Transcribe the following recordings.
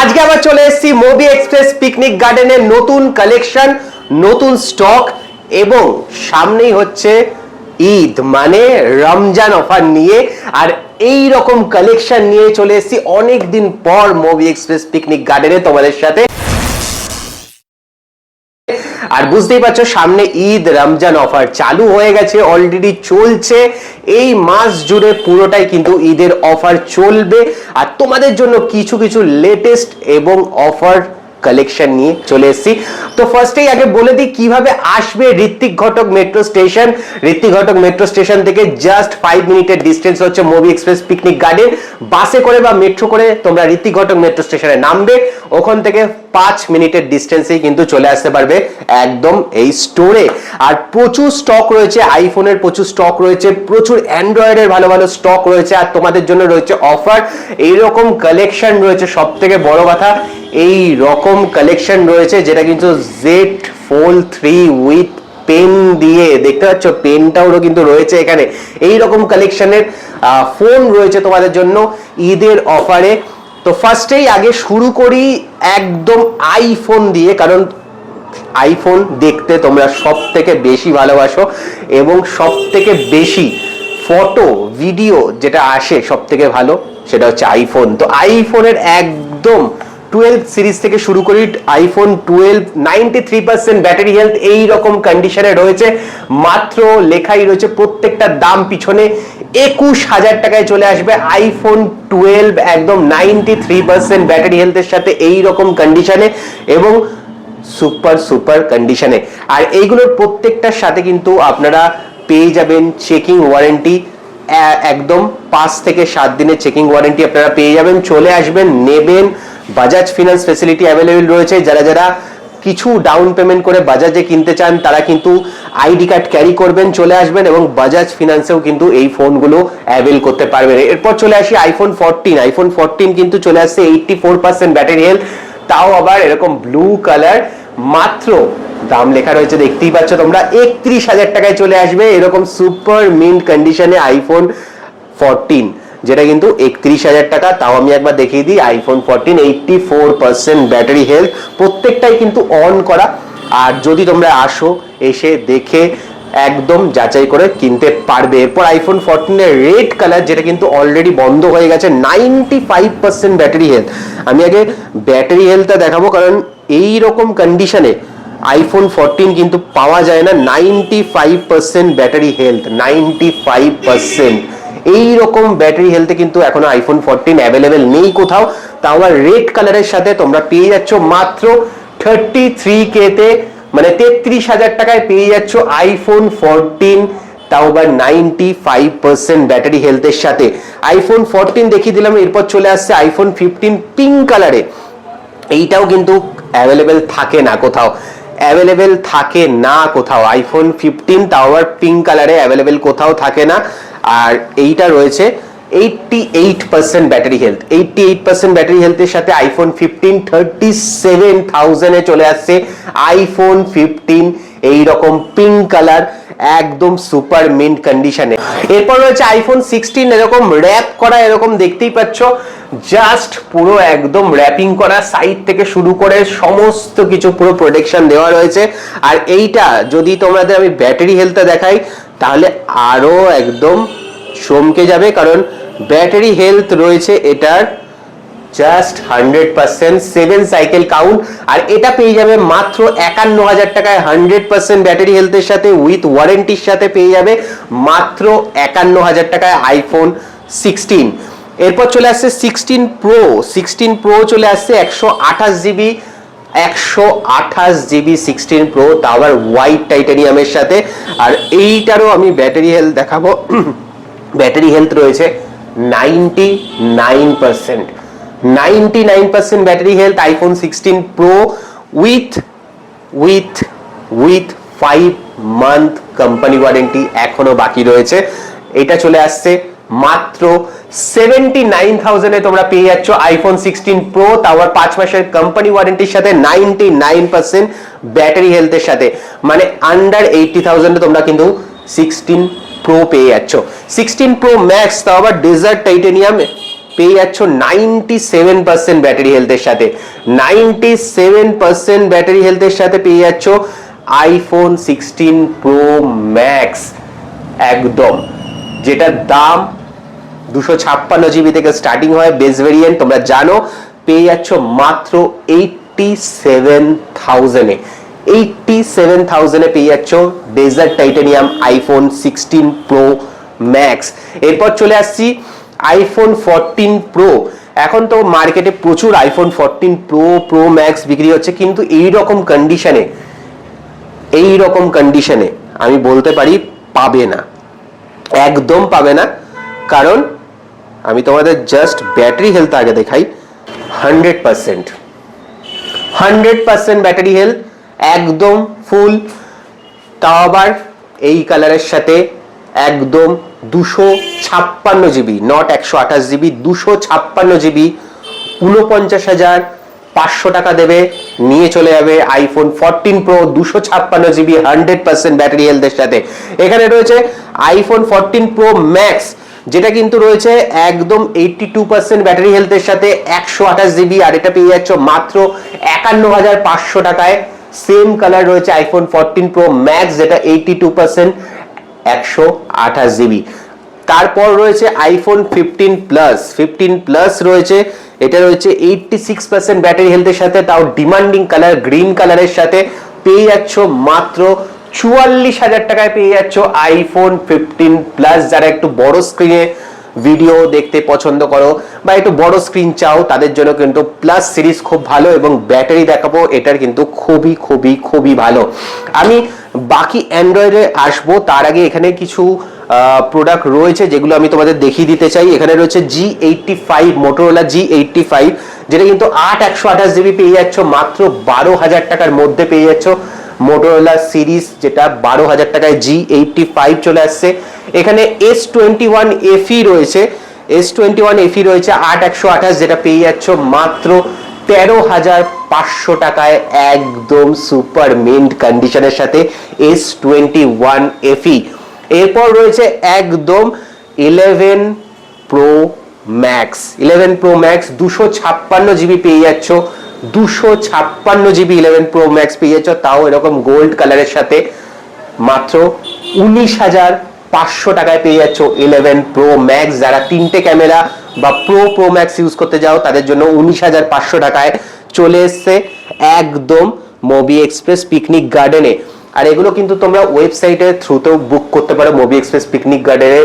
আজকে আবার চলে এসেছি মোবি এক্সপ্রেস পিকনিক গার্ডেনের নতুন কালেকশন, নতুন স্টক এবং সামনেই হচ্ছে ঈদ মানে রমজান অফার নিয়ে। আর এই রকম কালেকশন নিয়ে চলে এসেছি অনেক দিন পর মোবি এক্সপ্রেস পিকনিক গার্ডেনে তোমাদের সাথে। আর বুঝতেই পারছো সামনে ঈদ রমজান অফার চালু হয়ে গেছে, অলরেডি চলছে। এই মাস জুড়ে পুরোটাই কিন্তু ঈদের অফার চলবে আর তোমাদের জন্য কিছু কিছু লেটেস্ট এবং অফার কালেকশন নিয়ে চলে এসেছি। তো ফার্স্টেই আগে বলে দিই কিভাবে আসবে Ritwik Ghatak metro station. Ritwik Ghatak metro station থেকে জাস্ট 5 মিনিটের ডিস্টেন্স হচ্ছে মোবি এক্সপ্রেস পিকনিক গার্ডেন। বাসে করে বা মেট্রো করে তোমরা ঋত্বিক ঘটক মেট্রো স্টেশনে নামবে, ওখান থেকে 5 মিনিটের ডিস্টেন্সেই কিন্তু চলে আসতে পারবে একদম এই স্টোরে। আর প্রচুর স্টক রয়েছে, আইফোনের প্রচুর স্টক রয়েছে, প্রচুর অ্যান্ড্রয়েডের ভালো ভালো স্টক রয়েছে আর তোমাদের জন্য রয়েছে অফার। এইরকম কালেকশন রয়েছে, সব থেকে বড় কথা এই রকম কালেকশন রয়েছে যেটা কিন্তু জেড ফোল্ড 3 উইথ পেন দিয়ে, দেখতে পাচ্ছ পেনটাও কিন্তু রয়েছে এখানে। এই রকম কালেকশনের ফোন রয়েছে তোমাদের জন্য ঈদের অফারে। তো ফার্স্টেই আগে শুরু করি একদম আইফোন দিয়ে, কারণ আইফোন দেখতে তোমরা সব থেকে বেশি ভালোবাসো এবং সব থেকে বেশি ফটো ভিডিও যেটা আসে সব থেকে ভালো সেটা হচ্ছে আইফোন। তো আইফোনের একদম 12 সিরিজ থেকে শুরু করি, আইফোন 12 93% ব্যাটারি হেলথ এই রকম কন্ডিশনে রয়েছে। মাত্র লেখাই রয়েছে প্রত্যেকটা দাম পিছনে 21,000 টাকায় চলে আসবে আইফোন 12 একদম 93% ব্যাটারি হেলথের সাথে এই রকম কন্ডিশনে এবং সুপার সুপার কন্ডিশনে। আর এইগুলোর প্রত্যেকটার সাথে কিন্তু আপনারা পেয়ে যাবেন চেকিং ওয়ারেন্টি, একদম 5 থেকে 7 দিনের চেকিং ওয়ারেন্টি আপনারা পেয়ে যাবেন। চলে আসবেন, নেবেন। বাজাজ ফিনান্স ফ্যাসিলিটি অ্যাভেলেবল রয়েছে। যারা যারা কিছু ডাউন পেমেন্ট করে বাজাজে কিনতে চান তারা কিন্তু আইডি কার্ড ক্যারি করবেন, চলে আসবেন এবং বাজাজ ফিনান্সেও কিন্তু এই ফোনগুলো অ্যাভেল করতে পারবেন। এরপর চলে আসি আইফোন 14। আইফোন 14 কিন্তু চলে আসছে 84% ব্যাটারি হেলথ, তাও আবার এরকম ব্লু কালার। মাত্র দাম লেখা রয়েছে দেখতেই পাচ্ছ তোমরা, 31,000 টাকায় চলে আসবে এরকম সুপার মিন্ট কন্ডিশনে আইফোন 14, যেটা কিন্তু 31,000 টাকা। তাও আমি একবার দেখিয়ে দিই, আইফোন 14 84% ব্যাটারি হেলথ, প্রত্যেকটাই কিন্তু অন করা। আর যদি তোমরা আসো, এসে দেখে একদম যাচাই করে কিনতে পারবে। এরপর আইফোন 14 এর রেড কালার, যেটা কিন্তু অলরেডি বন্ধ হয়ে গেছে, 95% ব্যাটারি হেলথ। আমি আগে ব্যাটারি হেলথটা দেখাবো কারণ এই রকম কন্ডিশনে আইফোন 14 কিন্তু পাওয়া যায় না। 95% ব্যাটারি হেলথ, 95%। এই রকম ব্যাটারি হেলথে কিন্তু এখনো আইফোন 14 অ্যাভেলেবেল নেই কোথাও। তাও আবার রেড কালারের সাথে তোমরা পেয়ে যাচ্ছ মাত্র 33K তে, মানে 33,000 টাকায় পেয়ে যাচ্ছ আইফোন 14, তাও আবার 95% ব্যাটারি হেলথের সাথে। আইফোন 14 দেখিয়ে দিলাম। এরপর চলে আসছে আইফোন 15 পিঙ্ক কালারে। এইটাও কিন্তু অ্যাভেলেবেল থাকে না কোথাও, অ্যাভেলেবেল থাকে না কোথাও। আইফোন 15 তাও আবার পিঙ্ক কালারে অ্যাভেলেবেল কোথাও থাকে না। আর এইটা রয়েছে 88% ব্যাটারি হেলথ, 88% ব্যাটারি হেলথের সাথে আইফোন 15 37,000 এ চলে আসছে আইফোন 15 এই রকম পিঙ্ক কালার, একদম সুপার মিন্ট কন্ডিশনে। এরপর রয়েছে আইফোন 16, এরকম র্যাপ করা, এরকম দেখতেই পাচ্ছ, জাস্ট পুরো একদম র্যাপিং করা, সাইড থেকে শুরু করে সমস্ত কিছু পুরো প্রোটেকশন দেওয়া রয়েছে। আর এইটা যদি তোমাদের আমি ব্যাটারি হেলথটা দেখাই তাহলে আরো একদম চমকে যাবে, কারণ ব্যাটারি হেলথ রয়েছে এটার জাস্ট 100%, 7 সাইকেল কাউন্ট। আর এটা পেয়ে যাবে মাত্র 51,000 টাকায় 100% ব্যাটারি হেলথের সাথে উইথ ওয়ারেন্টির সাথে পেয়ে যাবে মাত্র 51,000 টাকায় আইফোন 16। এরপর চলে আসছে 16 প্রো। 16 প্রো চলে আসছে 128GB, 128GB 16 প্রো, তা আবার হোয়াইট টাইটানিয়ামের সাথে। আর এইটারও আমি ব্যাটারি হেলথ দেখাবো। ব্যাটারি হেলথ রয়েছে 99%, 99% battery health iPhone 16 pro with 5 month company warranty এখনো বাকি রয়েছে। এটা চলে আসছে মাত্র 79,000 এ তোমরা পেয়ে যাচ্ছ আইফোন 16 প্রো, তাও আবার 5 মাসের কোম্পানি ওয়ারেন্টির সাথে 99% ব্যাটারি হেলথের সাথে, মানে আন্ডার 80,000 এ তোমরা কিন্তু 16 প্রো পেয়ে যাচ্ছ। 16 প্রো ম্যাক্স, তাও আবার ডেজার্ট টাইটেনিয়াম পেয়ে যাচ্ছ 97% ব্যাটারি হেলথের সাথে। 97% ব্যাটারি হেলথের সাথে পেয়ে যাচ্ছ আইফোন 16 প্রো ম্যাক্স একদম, যেটার দাম 256 GB থেকে স্টার্টিং হয় বেস ভেরিয়েন্ট, তোমরা জানো। পেয়ে যাচ্ছ মাত্র 87,000 এ। 87,000 এ পেয়ে যাচ্ছ desert titanium iPhone 16 pro max. এরপর চলে আসছি আইফোন 14 প্রো। এখন তো মার্কেটে প্রচুর আইফোন 14 প্রো, প্রো ম্যাক্স বিক্রি হচ্ছে, কিন্তু এই রকম কন্ডিশনে আমি বলতে পারি পাবে না, একদম পাবে না। কারণ আমি তোমাদের জাস্ট ব্যাটারি হেলথ আগে দেখাই। 100% ব্যাটারি হেলথ, একদম ফুল, তাও আবার এই কালারের সাথে একদম 256 GB, নট 128 GB, 256 GB। 49,500 টাকা দেবে, নিয়ে চলে যাবে আইফোন 14 প্রো 256 GB 100% ব্যাটারি হেলথের সাথে। এখানে রয়েছে আইফোন 14 প্রো ম্যাক্স, যেটা কিন্তু রয়েছে একদম 82% ব্যাটারি হেলথের সাথে 128 GB, আর এটা পেয়ে যাচ্ছ মাত্র 51,500 টাকায়। সেম কালার রয়েছে আইফোন 14 প্রো ম্যাক্স, যেটা 82% 128 GB। তারপর রয়েছে আইফোন 15 প্লাস রয়েছে, এটা রয়েছে 86% ব্যাটারি হেলথের সাথে, তাও ডিমান্ডিং কালার গ্রিন কালারের সাথে। পেয়ে যাচ্ছ মাত্র 44,000 টাকায় পেয়ে যাচ্ছ আইফোন 15 প্লাস। যারা একটু বড় স্ক্রিনে ভিডিও দেখতে পছন্দ করো বা একটু বড় স্ক্রিন চাও, তাদের জন্য কিন্তু প্লাস সিরিজ খুব ভালো, এবং ব্যাটারি দেখাবো এটার কিন্তু খুবই ভালো। আমি বাকি অ্যান্ড্রয়েডে আসবো, তার আগে এখানে কিছু প্রোডাক্ট রয়েছে যেগুলো আমি তোমাদের দেখিয়ে দিতে চাই। এখানে রয়েছে G85, মোটরোলা G85, যেটা কিন্তু 128 GB পেয়ে যাচ্ছ মাত্র 12,000 টাকার মধ্যে পেয়ে যাচ্ছ। মোটরোলা সিরিজ যেটা 12,000 টাকায় G85 চলে আসছে। এখানে S21 FE রয়েছে, S21 FE রয়েছে 8128, যেটা পেয়ে যাচ্ছ মাত্র 13,500 টাকায়, একদম সুপার মিন্ট কন্ডিশনের সাথে S21 FE। এরপর রয়েছে একদম 11 প্রো ম্যাক্স, 256 GB পেয়ে যাচ্ছ, 256 GB 11 প্রো ম্যাক্স পেয়ে যাচ্ছ, তাও এরকম গোল্ড কালারের সাথে মাত্র 19,500 টাকায় পেয়ে যাচ্ছ 11 প্রো ম্যাক্স। যারা 3টে ক্যামেরা বা প্রো ম্যাক্স ইউজ করতে যাও, তাদের জন্য 19,500 টাকায় চলে এসছে একদম মুভি এক্সপ্রেস পিকনিক গার্ডেনে। আর এগুলো কিন্তু তোমরা ওয়েবসাইটের থ্রুতেও বুক করতে পারো। মুভি এক্সপ্রেস পিকনিক গার্ডেনে,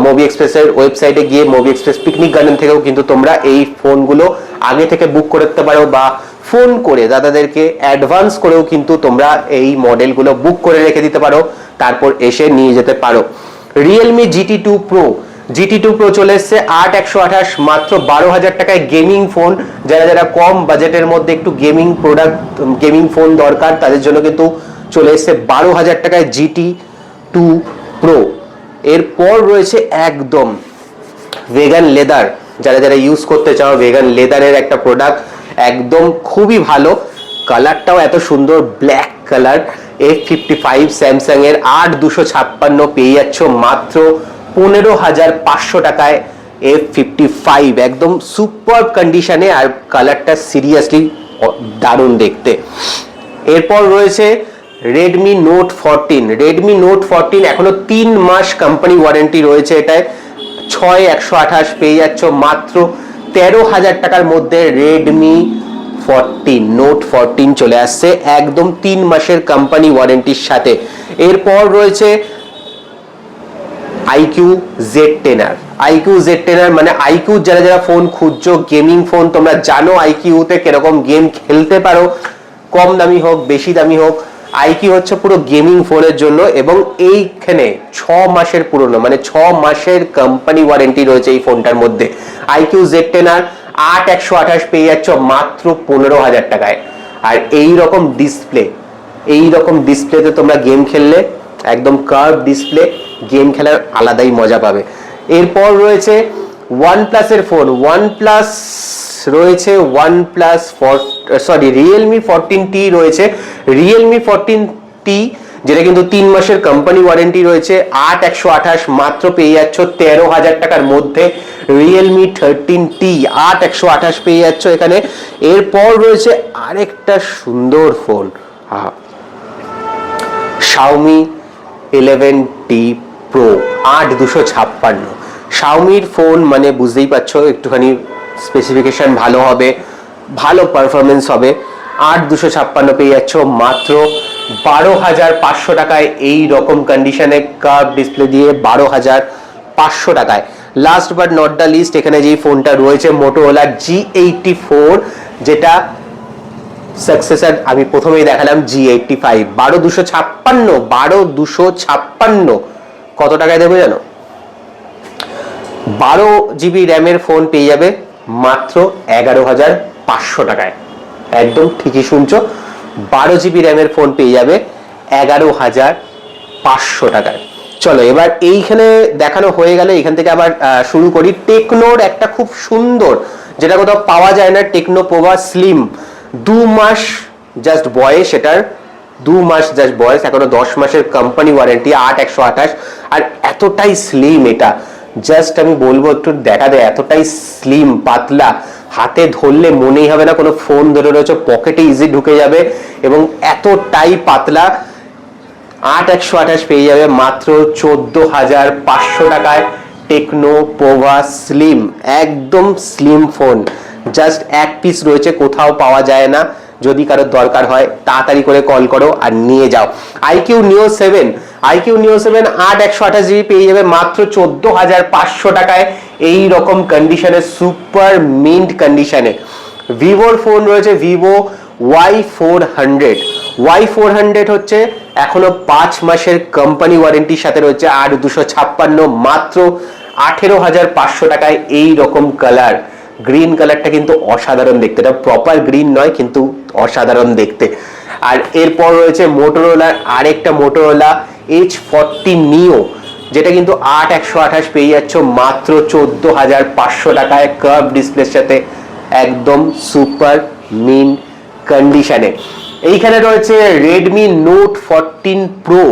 মুভি এক্সপ্রেসের ওয়েবসাইটে গিয়ে মুভি এক্সপ্রেস পিকনিক গার্ডেন থেকেও কিন্তু তোমরা এই ফোনগুলো আগে থেকে বুক করতে পারো, বা ফোন করে দাদাদেরকে অ্যাডভান্স করেও কিন্তু তোমরা এই মডেলগুলো বুক করে রেখে দিতে পারো, তারপর এসে নিয়ে যেতে পারো। রিয়েলমি GT2 প্রো চলে এসছে 8128, মাত্র 12,000 টাকায় গেমিং ফোন। যারা কম বাজেটের মধ্যে একটু গেমিং ফোন দরকার, তাদের জন্য কিন্তু চলে এসছে 12,000 টাকায় GT2 প্রো। এরপর রয়েছে একদম ভেগান লেদার, যারা ইউজ করতে চাও, ভেগান লেদারের একটা প্রোডাক্ট একদম খুবই ভালো, কালারটাও এত সুন্দর, ব্ল্যাক কালার। F55 স্যামসাং এর 8256 পেয়ে যাচ্ছ মাত্র 15,500 টাকায় F55, একদম সুপার কন্ডিশনে, আর কালারটা সিরিয়াসলি দারুণ দেখতে। এরপর রয়েছে Redmi Note 14 এখনো 3 মাস কোম্পানি ওয়ারেন্টি রয়েছে এটায়। 6128 পেয়ে যাচ্ছ মাত্র 13,000 টাকার মধ্যে Redmi Note 14 চলে আসছে একদম 3 মাসের কোম্পানি ওয়ারেন্টির সাথে। এরপর রয়েছে IQ Z10, মানে IQ যারা ফোন খুঁজছো, গেমিং ফোন, তোমরা জানো IQ তে কিরকম গেম খেলতে পারো, কম দামি হোক বেশি দামি হোক, IQ হচ্ছে পুরো গেমিং ফোনের জন্য। এবং এইখানে 6 মাসের পুরনো, মানে 6 মাসের কোম্পানি ওয়ারেন্টি রয়েছে এই ফোনটার মধ্যে। IQ Z10 8128 পেয়ে যাচ্ছ মাত্র 15,000 টাকায়। আর এই রকম ডিসপ্লেতে তোমরা গেম খেললে, একদম কার্ভ ডিসপ্লে, গেম খেলার আলাদাই মজা পাবে। এরপর রয়েছে OnePlus এর ফোন, Realme 14T রয়েছে, Realme 14T, যেটা কিন্তু 3 মাসের কোম্পানি ওয়ারেন্টি রয়েছে। 8128 মাত্র পেয়ে যাচ্ছ 13,000 টাকার মধ্যে রিয়েলমি 13T 8128 পেয়ে যাচ্ছ এখানে। এরপর রয়েছে আরেকটা সুন্দর ফোন, Xiaomi 11T Pro 8256। Xiaomiর ফোন মানে বুঝতেই পারছো একটুখানি স্পেসিফিকেশন ভালো হবে, ভালো পারফরমেন্স হবে। 8256 পেয়ে যাচ্ছ মাত্র 12,500 টাকায়, এই রকম কন্ডিশনে কার্ভ ডিসপ্লে দিয়ে 12,500 টাকায়। Last but not the least, এখানে যেই ফোনটা রয়েছে Motorola G84, যেটা সাকসেসর আমি প্রথমেই দেখালাম G85। 12,256 কত টাকায় দেবো জানো? 12GB র্যামের ফোন পেয়ে যাবে মাত্র 11,500 টাকায়। একদম ঠিকই শুনছো, 12GB র্যামের ফোন পেয়ে যাবে 11,500 টাকায়। চলো এবার এইখানে দেখানো হয়ে গেলে এখান থেকে আবার শুরু করি। টেকনোর একটা খুব সুন্দর, যেটা কোথাও পাওয়া যায় না, টেকনো পোভা স্লিম। 2 মাস জাস্ট বয়স, এটার 2 মাস জাস্ট বয়স, এখনো 10 মাসের কোম্পানি ওয়ারেন্টি, 8128। আর এতটাই স্লিম এটা, জাস্ট আমি বলবো একটু দেখা দেয়, এতটাই স্লিম পাতলা, হাতে ধরলে মনেই হবে না কোনো ফোন ধরে রয়েছে, পকেটে ইজি ঢুকে যাবে, এবং এতটাই পাতলা। 8128 পেয়ে যাবে মাত্র 14,500 টাকায়। টেকনো পোভা স্লিম, একদম স্লিম ফোন, জাস্ট এক পিস রয়েছে, কোথাও পাওয়া যায় না। যদি কারোর দরকার হয় তাড়াতাড়ি করে কল করো আর নিয়ে যাও। IQ Neo 7 8128GB পেয়ে যাবে মাত্র 14,500 টাকায়, এই রকম কন্ডিশনে, সুপার মিন্ট কন্ডিশনে। ভিভোর ফোন রয়েছে Vivo Y400 হচ্ছে এখনো 5 মাসের কোম্পানি ওয়ারেন্টির সাথে রয়েছে, 8256 মাত্র 18,500 টাকায়। এই রকম কালার, গ্রিন কালারটা কিন্তু অসাধারণ দেখতে, এটা প্রপার গ্রিন নয় কিন্তু অসাধারণ দেখতে। আর এরপর রয়েছে মোটোরোলার আরেকটা Motorola H40 Neo, যেটা কিন্তু 8128 পেয়ে যাচ্ছ মাত্র 14,500 টাকায়, কার্ভ ডিসপ্লের সাথে, একদম সুপার মিন কন্ডিশনে। এইখানে রয়েছে Redmi Note 14 Pro,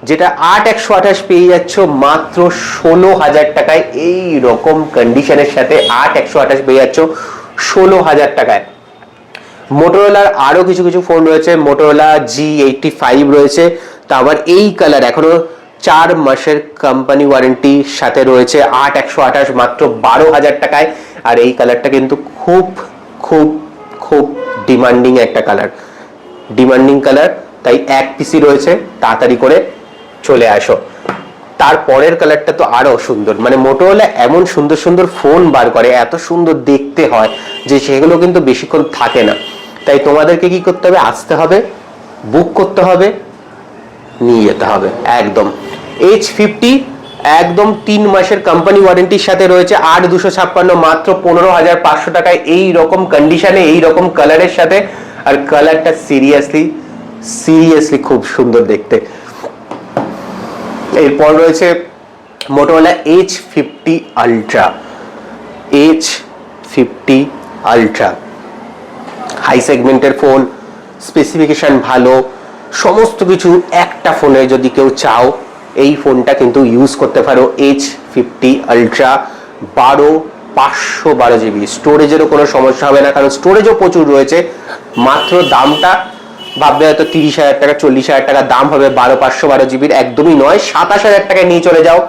যেটা 8128 পেয়ে যাচ্ছ মাত্র 16,000 টাকায়, এই রকম কন্ডিশনের সাথে 8128 পেয়ে যাচ্ছ 16,000 টাকায়। মোটোরোলার আরো কিছু কিছু ফোন রয়েছে, Motorola G85 রয়েছে, তা আবার এই কালার এখনো 4 মাসের কোম্পানি ওয়ারেন্টির সাথে রয়েছে, 8128 মাত্র 12,000 টাকায়। আর এই কালারটা কিন্তু খুব খুব খুব ডিমান্ডিং একটা কালার, ডিমান্ডিং কালার, তাই এক পিসি রয়েছে, তাড়াতাড়ি করে চলে আসো। তারপরের কালারটা তো আরো সুন্দর, মানে Motorola এমন সুন্দর সুন্দর ফোন বার করে, এত সুন্দর দেখতে হয় যে সেগুলো কিন্তু বেশিক্ষণ থাকে না, তাই তোমাদেরকে কি করতে হবে, আসতে হবে, বুক করতে হবে, নিয়ে যেতে হবে একদম। H50 একদম 3 মাসের কোম্পানি ওয়ারেন্টির সাথে রয়েছে, 8256 মাত্র 15,500 টাকায়, এই রকম কন্ডিশনে, এই রকম কালারের সাথে। আর কালারটা সিরিয়াসলি খুব সুন্দর দেখতে। এরপর রয়েছে Motorola H50 Ultra, হাই সেগমেন্টের ফোন, স্পেসিফিকেশন ভালো, সমস্ত কিছু একটা ফোনে যদি কেউ চাও, এই ফোনটা কিন্তু ইউজ করতে পারো। H50 Ultra 512GB, স্টোরেজেরও কোনো সমস্যা হবে না, কারণ স্টোরেজও প্রচুর রয়েছে। মাত্র দামটা ভাববে হয়তো 30,000 টাকা 40,000 টাকা দাম হবে, 512GB একদমই নয়, 27,000 টাকায় নিয়ে চলে যাও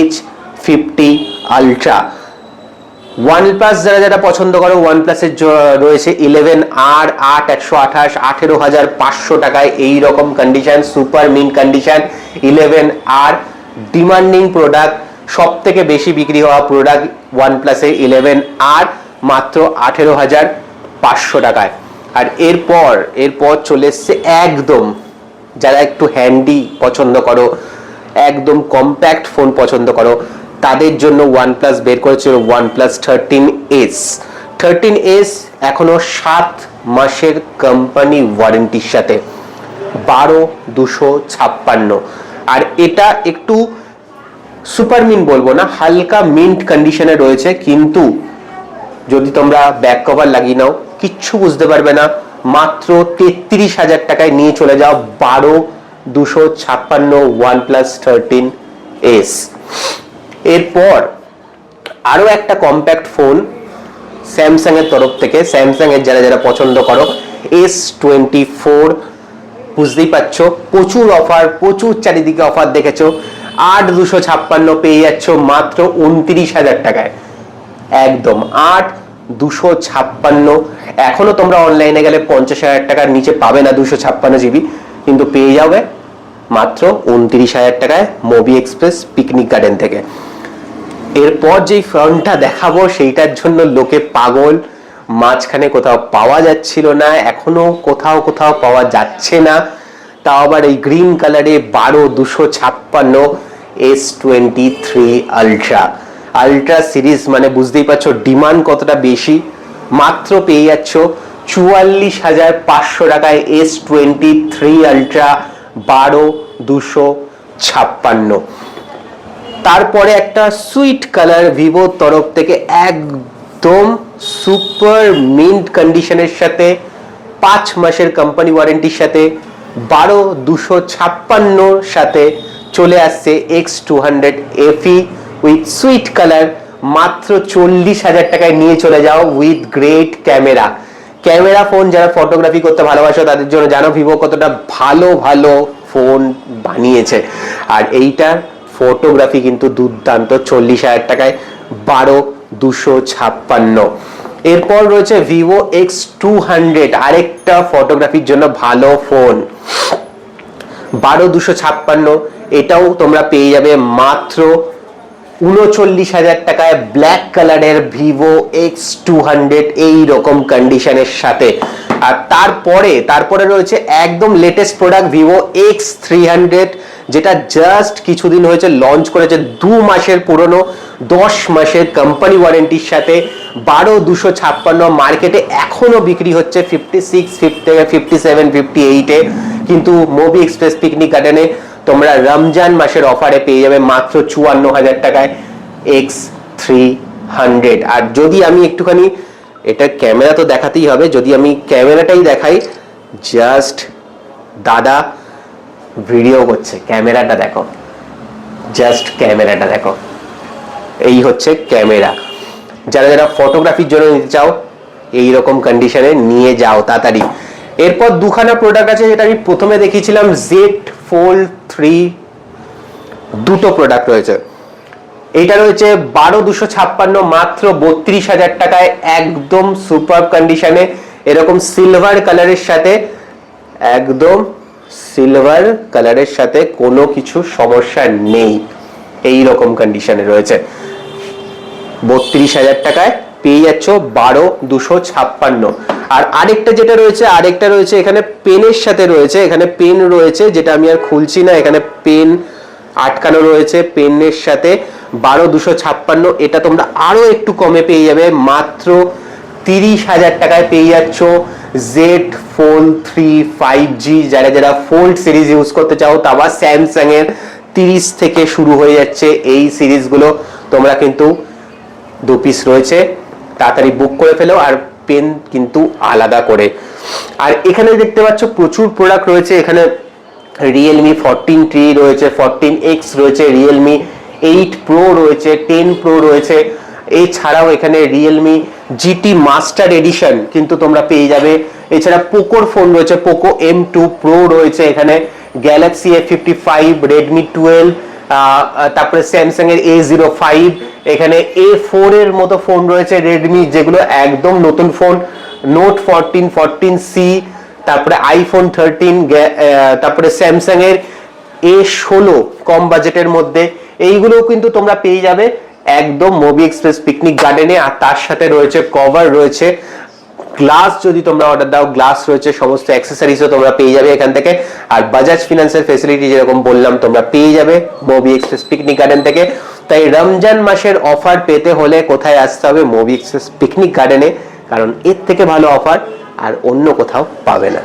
H50 Ultra। OnePlus যারা পছন্দ করো, OnePlus এর রয়েছে 11R 8128, 18,500 টাকায়, এই রকম condition, super mint condition. 11R demanding product, সব থেকে বেশি বিক্রি হওয়া প্রোডাক্ট OnePlus এর 11R, মাত্র 18,500 টাকায়। আর এরপর চলে এসছে একদম, যারা একটু হ্যান্ডি পছন্দ করো, একদম কম্প্যাক্ট ফোন পছন্দ করো, তাদের জন্য OnePlus বের করেছে OnePlus 13s এখনো 7 মাসের কোম্পানি ওয়ারেন্টির সাথে, 12,256। আর এটা একটু সুপার মিন্ট বলবো না, হালকা মিন্ট কন্ডিশনে রয়েছে, কিন্তু যদি তোমরা ব্যাক কভার লাগিয়ে নাও কিচ্ছু বুঝতে পারবে না, মাত্র 33,000 টাকায় নিয়ে চলে যাও 12,256 OnePlus 13s। এরপর আরো একটা কম্প্যাক্ট ফোন স্যামসাং এর তরফ থেকে, স্যামসাং এর যারা যারা পছন্দ করো, S24, বুঝতেই পারছো প্রচুর অফার, প্রচুর চারিদিকে অফার দেখেছো। 8256 পেয়ে যাচ্ছ মাত্র 29,000 টাকায়, একদম 8256। এখনো তোমরা অনলাইনে গেলে 50,000 টাকার নিচে পাবে না 256 জিবি, কিন্তু পেয়ে যাবে মাত্র 29,000 টাকায় মোবি এক্সপ্রেস পিকনিক গার্ডেন থেকে। এরপর যেই ফোনটা দেখাবো সেইটার জন্য লোকে পাগল, মাঝখানে কোথাও পাওয়া যাচ্ছিল না, এখনো কোথাও কোথাও পাওয়া যাচ্ছে না, তাও আবার এই গ্রিন কালারে 12256 S23 আলট্রা। আলট্রা সিরিজ মানে বুঝতেই পারছো ডিমান্ড কতটা বেশি। মাত্র পেয়ে যাচ্ছ 44,500 টাকায় S23 আলট্রা 12256। তারপরে একটা সুইট কালার ভিভোর তরফ থেকে একদম সুপার মিন্ট কন্ডিশনের সাথে 5 মাসের কোম্পানি ওয়ারেন্টির সাথে 12256 সাথে চলে আসছে X200 FE with sweet colour. মাত্র 40,000 টাকায় নিয়ে চলে যাও with great camera. Camera phone যারা ফটোগ্রাফি করতে ভালোবাসো তাদের জন্য জানো ভিভো কতটা ভালো ভালো ফোন বানিয়েছে, আর এইটার ফটোগ্রাফি কিন্তু দুর্দান্ত। 40,000 টাকায় 12256। এরপর রয়েছে ভিভো X200, আরেকটা ফটোগ্রাফির জন্য ভালো ফোন, 12256। এটাও তোমরা পেয়ে যাবে মাত্র 39,000 টাকায় ব্ল্যাক কালারের ভিভো X200 এই রকম কন্ডিশনের সাথে। আর তারপরে রয়েছে একদম লেটেস্ট প্রোডাক্ট ভিভো X300, যেটা জাস্ট কিছুদিন হয়েছে লঞ্চ করেছে, 2 মাসের পুরনো, 10 মাসের কোম্পানি ওয়ারেন্টির সাথে 12256। মার্কেটে এখনো বিক্রি হচ্ছে 56, 57, 58-এ, কিন্তু মোবি এক্সপ্রেস পিকনিক গার্ডেনে তোমরা রমজান মাসের অফারে পেয়ে যাবে মাত্র 54,000 টাকায় X300। আর যদি আমি একটুখানি এটা ক্যামেরা তো দেখাতেই হবে, যদি আমি ক্যামেরাটাই দেখাই, জাস্ট দাদা ভিডিও করছে, ক্যামেরাটা দেখো, জাস্ট ক্যামেরাটা দেখো, এই হচ্ছে ক্যামেরা। যারা যারা ফটোগ্রাফির জন্য নিতে চাও এইরকম কন্ডিশনে নিয়ে যাও তাড়াতাড়ি। এরপর দুখানা প্রোডাক্ট আছে যেটা আমি প্রথমে দেখিয়েছিলাম, Z Fold 3, দুটো প্রোডাক্ট রয়েছে। এইটা রয়েছে 12256 মাত্র 32,000 টাকায়, একদম সুপার কন্ডিশনে, এরকম সিলভার কালারের সাথে, একদম সিলভার কালারের সাথে কোনো কিছু সমস্যা নেই, এই রকম কন্ডিশনে রয়েছে। 32,000 টাকায় পেয়ে যাচ্ছ 12256। আর আরেকটা যেটা রয়েছে, আরেকটা রয়েছে এখানে পেনের সাথে রয়েছে, এখানে পেন রয়েছে যেটা আমি আর খুলছি না, এখানে পেন আটকানো রয়েছে পেনের সাথে 12256। এটা তোমরা আরো একটু কমে পেয়ে যাবে, মাত্র 30,000 টাকায় পেয়ে যাচ্ছ Z Fold 3 5G। যারা যারা ফোল্ড সিরিজ ইউজ করতে চাও, তা আবার স্যামসাং এর 30 থেকে শুরু হয়ে যাচ্ছে এই সিরিজগুলো, তোমরা কিন্তু 2 পিস রয়েছে, তাড়াতাড়ি বুক করে ফেলো, আর পেন কিন্তু আলাদা করে। আর এখানে দেখতে পাচ্ছ প্রচুর প্রোডাক্ট রয়েছে, এখানে Realme 14T রয়েছে, 14X রয়েছে, Realme 8 Pro রয়েছে, 10 Pro রয়েছে, এছাড়াও এখানে Realme GT Master Edition কিন্তু তোমরা পেয়ে যাবে। এছাড়া পোকোর ফোন রয়েছে, পোকো M2 Pro রয়েছে, এখানে Galaxy A55, Redmi 12, তারপরে স্যামসাং এর A05, এখানে A4 এর মতো ফোন রয়েছে রেডমি, যেগুলো একদম নতুন ফোন, নোট 14, 14C, তারপরে আইফোন 13, তারপরে স্যামসাং এর A16 কম বাজেটের মধ্যে, এইগুলো কিন্তু তোমরা পেয়ে যাবে একদম মোবি এক্সপ্রেস পিকনিক গার্ডেনে। আর তার সাথে রয়েছে কভার রয়েছে, গ্লাস যদি তোমরা অর্ডার দাও গ্লাস রয়েছে, সমস্ত অ্যাক্সেসরিজও তোমরা পেয়ে যাবে এখান থেকে। আর বাজাজ ফিনান্সের ফেসিলিটি যেরকম বললাম তোমরা পেয়ে যাবে মোবি এক্সপ্রেস পিকনিক গার্ডেন থেকে। তাই রমজান মাসের অফার পেতে হলে কোথায় আসতে হবে? মোবি এক্সপ্রেস পিকনিক গার্ডেনে, কারণ এর থেকে ভালো অফার আর অন্য কোথাও পাবে না।